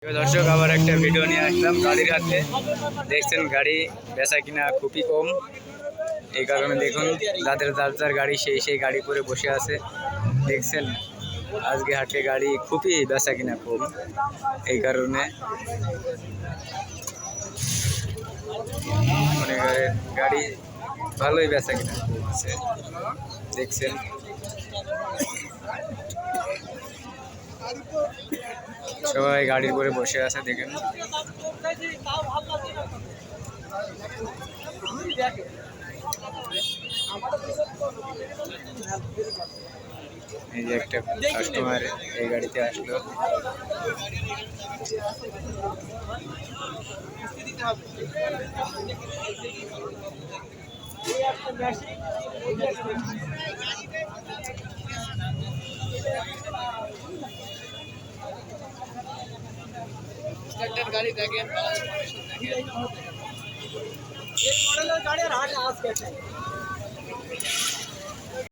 দর্শক আবার একটা ভিডিও নিয়ে আসলাম গাড়ির হাতে। দেখছেন গাড়ি বেচা কিনা খুবই কম, এই কারণে দেখুন যাদের যার যার গাড়ি সেই গাড়ি করে বসে আছে। দেখছেন আজকে হাটে গাড়ি খুবই বেচা কিনা কম, এই কারণে মনে করেন গাড়ি ভালোই বেচা কিনা কম আছে। দেখছেন সবাই গাড়ির করে বসে আছে। দেখেন এই যে একটা কাস্টমার এই গাড়িতে আসলো। গাড়ি দেখেন, এই মডেলের গাড়ি আর হাট আজকে